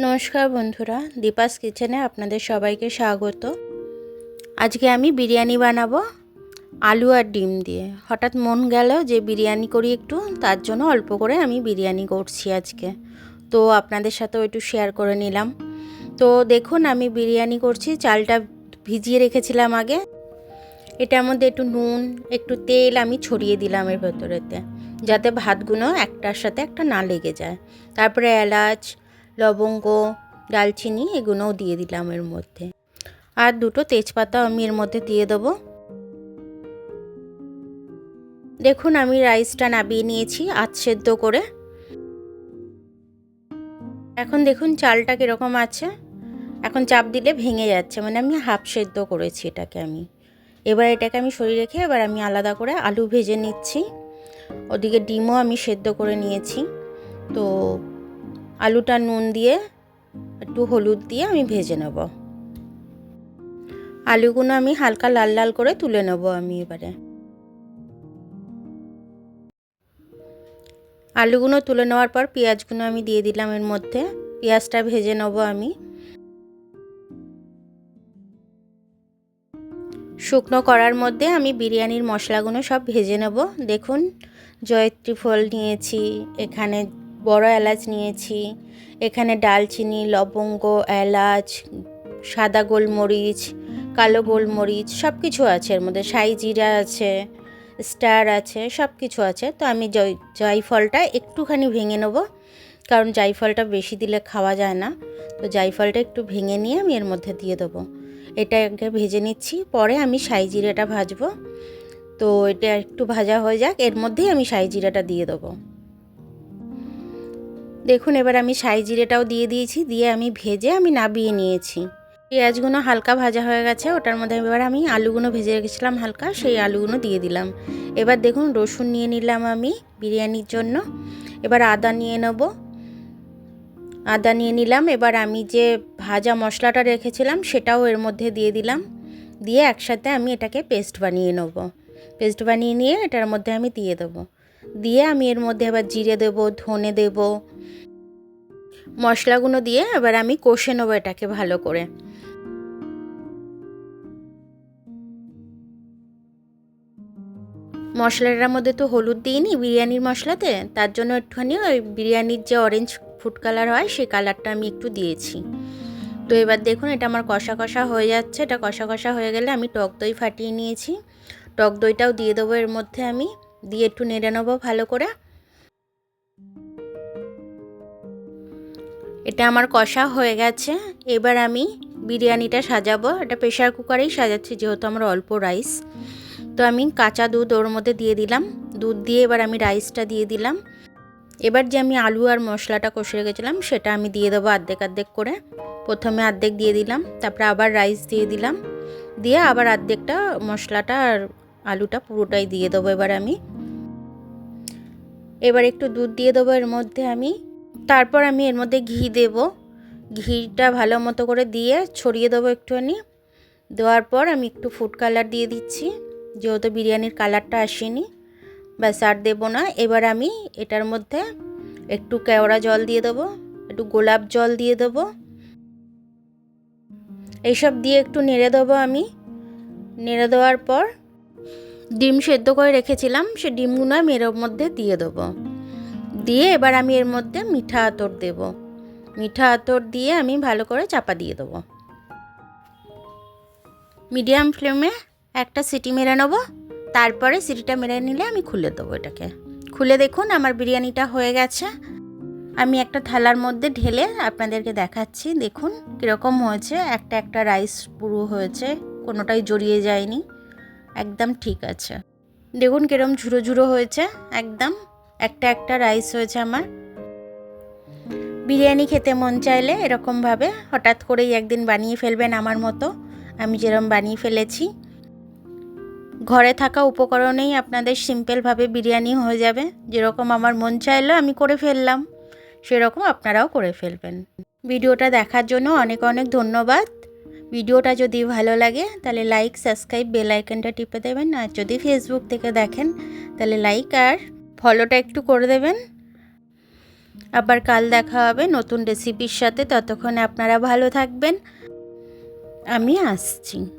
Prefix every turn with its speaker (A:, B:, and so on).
A: নমস্কার বন্ধুরা, দীপাস কিচেনে আপনাদের সবাইকে স্বাগত। আজকে আমি বিরিয়ানি বানাবো আলু আর ডিম দিয়ে। হঠাৎ মন গেল যে বিরিয়ানি করি একটু, তার জন্য অল্প করে আমি বিরিয়ানি করছি আজকে। তো আপনাদের সাথেও একটু শেয়ার করে নিলাম। তো দেখুন, আমি বিরিয়ানি করছি। চালটা ভিজিয়ে রেখেছিলাম আগে। এটার মধ্যে একটু নুন, একটু তেল আমি ছড়িয়ে দিলাম এর ভেতরেতে, যাতে ভাতগুলো একটার সাথে একটা না লেগে যায়। তারপরে এলাচ, লবঙ্গ, দালচিনি এগুলোও দিয়ে দিলাম এর মধ্যে, আর দুটো তেজপাতা আমি এর মধ্যে দিয়ে দেবো। দেখুন, আমি রাইসটা নামিয়ে নিয়েছি আধ সেদ্ধ করে। এখন দেখুন চালটা কীরকম আছে। এখন চাপ দিলে ভেঙে যাচ্ছে, মানে আমি হাফ সেদ্ধ করেছি এটাকে আমি। এবার এটাকে আমি সরিয়ে রেখে এবার আমি আলাদা করে আলু ভেজে নিচ্ছি। ওদিকে ডিমও আমি সেদ্ধ করে নিয়েছি। তো আলুটা নুন দিয়ে একটু হলুদ দিয়ে আমি ভেজে নেব। আলুগুলো আমি হালকা লাল লাল করে তুলে নেব আমি এবারে। আলুগুলো তুলে নেওয়ার পর পেঁয়াজগুলো আমি দিয়ে দিলাম এর মধ্যে। পেঁয়াজটা ভেজে নেব আমি। শুকনো কড়ার মধ্যে আমি বিরিয়ানির মশলাগুলো সব ভেজে নেব। দেখুন, জয়িত্রী ফল নিয়েছি, এখানে বড় এলাচ নিয়েছি, এখানে দালচিনি, লবঙ্গ, এলাচ, সাদা গোলমরিচ, কালো গোলমরিচ সব কিছু আছে এর মধ্যে। সাই জিরা আছে, স্টার আছে, সব কিছু আছে। তো আমি জায়ফলটা একটুখানি ভেঙে নেব, কারণ জায়ফলটা বেশি দিলে খাওয়া যায় না। তো জায়ফলটা একটু ভেঙে নিয়ে আমি এর মধ্যে দিয়ে দেবো। এটা আগে ভেজে নিচ্ছি, পরে আমি সাই জিরাটা ভাজবো। তো এটা একটু ভাজা হয়ে যাক, এর মধ্যেই আমি সাই জিরাটা দিয়ে দেবো। দেখুন, এবার আমি সাই জিরাটাও দিয়ে দিয়েছি, দিয়ে আমি ভেজে আমি নামিয়ে নিয়েছি। পেঁয়াজগুলো হালকা ভাজা হয়ে গেছে, ওটার মধ্যে এবার আমি আলুগুলো ভেজে রেখেছিলাম হালকা, সেই আলুগুলো দিয়ে দিলাম। এবার দেখুন, রসুন নিয়ে নিলাম আমি বিরিয়ানির জন্য। এবার আদা নিয়ে নেব, আদা নিয়ে নিলাম। এবার আমি যে ভাজা মশলাটা রেখেছিলাম সেটাও এর মধ্যে দিয়ে দিলাম। দিয়ে একসাথে আমি এটাকে পেস্ট বানিয়ে নেব। পেস্ট বানিয়ে নিয়ে এটার মধ্যে আমি দিয়ে দেবো। দিয়ে আমি এর মধ্যে আবার জিরে দেবো, ধনে দেবো, মশলাগুলো দিয়ে এবার আমি কষে নেবো এটাকে ভালো করে। মশলাটার মধ্যে তো হলুদ দিইনি বিরিয়ানির মশলাতে, তার জন্য একটুখানি ওই বিরিয়ানির যে অরেঞ্জ ফুড কালার হয় সেই কালারটা আমি একটু দিয়েছি। তো এবার দেখুন, এটা আমার কষা কষা হয়ে যাচ্ছে। এটা কষা কষা হয়ে গেলে আমি টক দই ফাটিয়ে নিয়েছি, টক দইটাও দিয়ে দেবো এর মধ্যে আমি। দিয়ে একটু নেড়ে নেবো ভালো করে। এটা আমার কষা হয়ে গেছে। এবার আমি বিরিয়ানিটা সাজাবো। এটা প্রেশার কুকারেই সাজাচ্ছি, যেহেতু আমার অল্প রাইস। তো আমি কাঁচা দুধ ওর মধ্যে দিয়ে দিলাম। দুধ দিয়ে এবার আমি রাইসটা দিয়ে দিলাম। এবার যে আমি আলু আর মশলাটা কষে রেখেছিলাম সেটা আমি দিয়ে দেবো অর্ধেক অর্ধেক করে। প্রথমে অর্ধেক দিয়ে দিলাম, তারপরে আবার রাইস দিয়ে দিলাম, দিয়ে আবার অর্ধেকটা মশলাটা আর আলুটা পুরোটাই দিয়ে দেবো এবার আমি। এবার একটু দুধ দিয়ে দেবো এর মধ্যে আমি। তারপর আমি এর মধ্যে ঘি দেব। ঘিটা ভালো মতো করে দিয়ে ছড়িয়ে দেবো একটুখানি। দেওয়ার পর আমি একটু ফুড কালার দিয়ে দিচ্ছি, যেহেতু বিরিয়ানির কালারটা আসেনি। ব্যাস, আর দেবো না। এবার আমি এটার মধ্যে একটু কেওড়া জল দিয়ে দেবো, একটু গোলাপ জল দিয়ে দেবো। এইসব দিয়ে একটু নেড়ে দেবো আমি। নেড়ে দেওয়ার পর ডিম সেদ্ধ করে রেখেছিলাম, সে ডিমগুলো আমি এর মধ্যে দিয়ে দেবো। দিয়ে এবার আমি এর মধ্যে মিঠা আতর দেব। মিঠা আতর দিয়ে আমি ভালো করে চাপা দিয়ে দেবো। মিডিয়াম ফ্লেমে একটা সিটি মেরে নেবো। তারপরে সিটিটা মেরে নিলে আমি খুলে দেবো এটাকে। খুলে দেখুন, আমার বিরিয়ানিটা হয়ে গেছে। আমি একটা থালার মধ্যে ঢেলে আপনাদেরকে দেখাচ্ছি। দেখুন কীরকম হয়েছে। একটা একটা রাইস পুরো হয়েছে, কোনোটাই জড়িয়ে যায়নি, একদম ঠিক আছে। দেখুন কিরম ঝুরো ঝুরো হয়েছে, একদম একটা একটা রাইস হয়েছে আমার। বিরিয়ানি খেতে মন চাইলে এরকমভাবে হঠাৎ করেই একদিন বানিয়ে ফেলবেন আমার মতো, আমি যেরকম বানিয়ে ফেলেছি। ঘরে থাকা উপকরণেই আপনাদের সিম্পলভাবে বিরিয়ানি হয়ে যাবে। যেরকম আমার মন চাইলো আমি করে ফেললাম, সেরকম আপনারাও করে ফেলবেন। ভিডিওটা দেখার জন্য অনেক অনেক ধন্যবাদ। ভিডিওটা যদি ভালো লাগে তাহলে লাইক, সাবস্ক্রাইব, বেল আইকনটা টিপে দেবেন। আর যদি ফেসবুক থেকে দেখেন তাহলে লাইক আর ফলোটা একটু করে দেবেন। আবার কাল দেখা হবে নতুন রেসিপির সাথে। ততক্ষণে আপনারা ভালো থাকবেন। আমি আসছি।